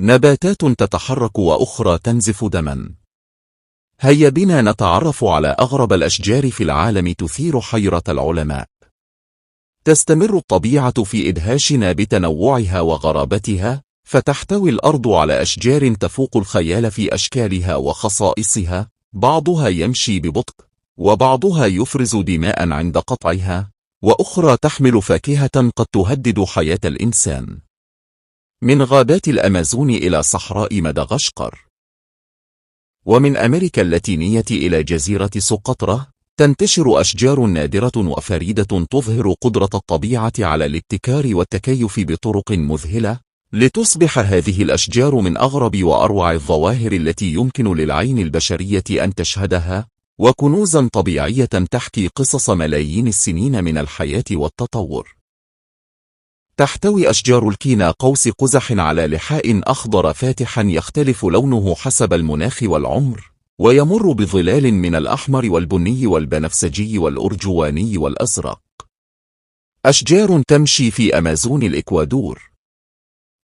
نباتات تتحرك وأخرى تنزف دما. هيا بنا نتعرف على أغرب الأشجار في العالم تثير حيرة العلماء. تستمر الطبيعة في إدهاشنا بتنوعها وغرابتها، فتحتوي الأرض على أشجار تفوق الخيال في أشكالها وخصائصها، بعضها يمشي ببطء، وبعضها يفرز دماء عند قطعها، وأخرى تحمل فاكهة قد تهدد حياة الإنسان. من غابات الأمازون إلى صحراء مدغشقر، ومن أمريكا اللاتينية إلى جزيرة سقطرى، تنتشر أشجار نادرة وفريدة تظهر قدرة الطبيعة على الابتكار والتكيف بطرق مذهلة، لتصبح هذه الأشجار من أغرب وأروع الظواهر التي يمكن للعين البشرية أن تشهدها، وكنوزا طبيعية تحكي قصص ملايين السنين من الحياة والتطور. تحتوي أشجار الكينا قوس قزح على لحاء أخضر فاتحا يختلف لونه حسب المناخ والعمر، ويمر بظلال من الأحمر والبني والبنفسجي والأرجواني والأزرق. أشجار تمشي في أمازون الإكوادور.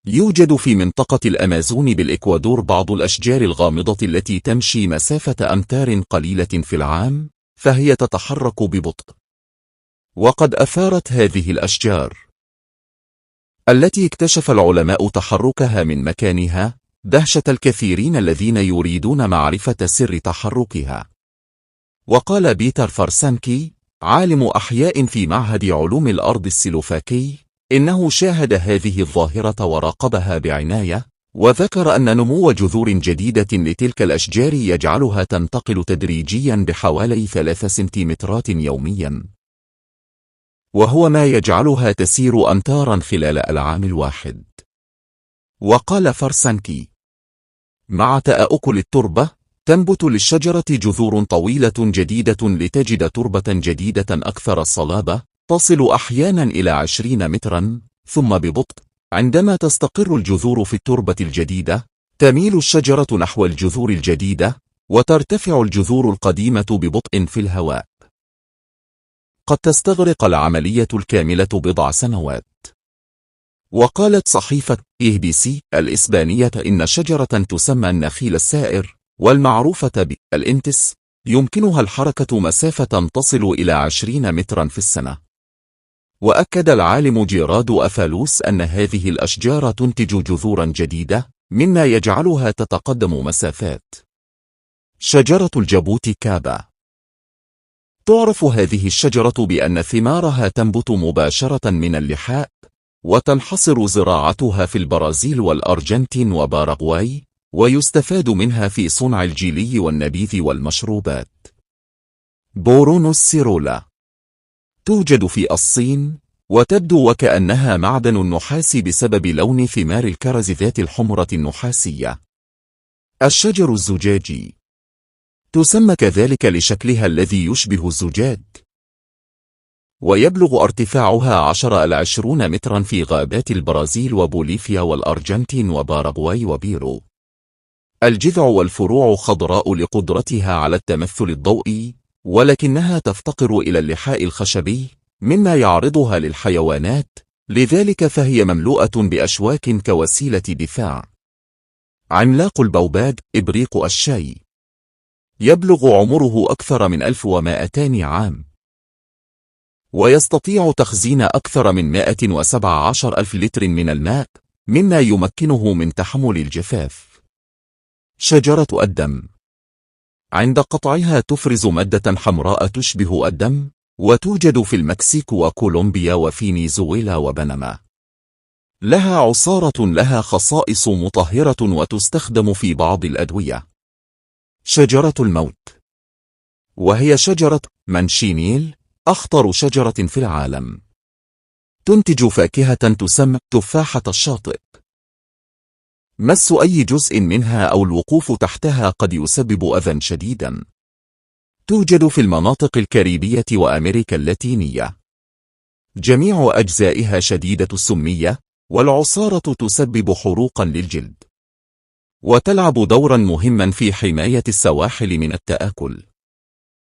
يوجد في منطقة الأمازون بالإكوادور بعض الأشجار الغامضة التي تمشي مسافة أمتار قليلة في العام، فهي تتحرك ببطء. وقد أثارت هذه الأشجار التي اكتشف العلماء تحركها من مكانها دهشة الكثيرين الذين يريدون معرفة سر تحركها. وقال بيتر فرسانكي، عالم أحياء في معهد علوم الأرض السلوفاكي، إنه شاهد هذه الظاهرة وراقبها بعناية، وذكر أن نمو جذور جديدة لتلك الأشجار يجعلها تنتقل تدريجيا بحوالي 3 سنتيمترات يوميا، وهو ما يجعلها تسير أمتارا خلال العام الواحد. وقال فرسانكي، مع تآكل التربة تنبت للشجرة جذور طويلة جديدة لتجد تربة جديدة أكثر صلابة، تصل أحيانا إلى 20 مترا، ثم ببطء عندما تستقر الجذور في التربة الجديدة تميل الشجرة نحو الجذور الجديدة، وترتفع الجذور القديمة ببطء في الهواء. قد تستغرق العملية الكاملة بضع سنوات. وقالت صحيفة ABC الإسبانية إن شجرة تسمى النخيل السائر والمعروفة بالإنتس يمكنها الحركة مسافة تصل إلى 20 مترا في السنة. وأكد العالم جيراد أفالوس أن هذه الأشجار تنتج جذورا جديدة، مما يجعلها تتقدم مسافات. شجرة الجابوتيكابا. تعرف هذه الشجرة بأن ثمارها تنبت مباشرة من اللحاء، وتنحصر زراعتها في البرازيل والأرجنتين وباراغواي، ويستفاد منها في صنع الجيلي والنبيذ والمشروبات. بورونوس سيرولا. توجد في الصين، وتبدو وكأنها معدن النحاس بسبب لون ثمار الكرز ذات الحمرة النحاسية. الشجر الزجاجي. تسمى كذلك لشكلها الذي يشبه الزجاج، ويبلغ ارتفاعها 10 إلى 20 مترا في غابات البرازيل وبوليفيا والأرجنتين وباراغواي وبيرو. الجذع والفروع خضراء لقدرتها على التمثل الضوئي، ولكنها تفتقر إلى اللحاء الخشبي مما يعرضها للحيوانات، لذلك فهي مملوءة بأشواك كوسيلة دفاع. عملاق البوباد إبريق الشاي. يبلغ عمره أكثر من 1200 عام، ويستطيع تخزين أكثر من 117 ألف لتر من الماء، مما يمكنه من تحمل الجفاف. شجرة الدم. عند قطعها تفرز مادة حمراء تشبه الدم، وتوجد في المكسيك وكولومبيا وفنزويلا وبنما. لها عصارة لها خصائص مطهرة وتستخدم في بعض الأدوية. شجرة الموت. وهي شجرة منشينيل، أخطر شجرة في العالم. تنتج فاكهة تسمى تفاحة الشاطئ. مس أي جزء منها أو الوقوف تحتها قد يسبب أذى شديدا. توجد في المناطق الكاريبية وأمريكا اللاتينية. جميع أجزائها شديدة السمية، والعصارة تسبب حروقا للجلد، وتلعب دورا مهما في حماية السواحل من التآكل.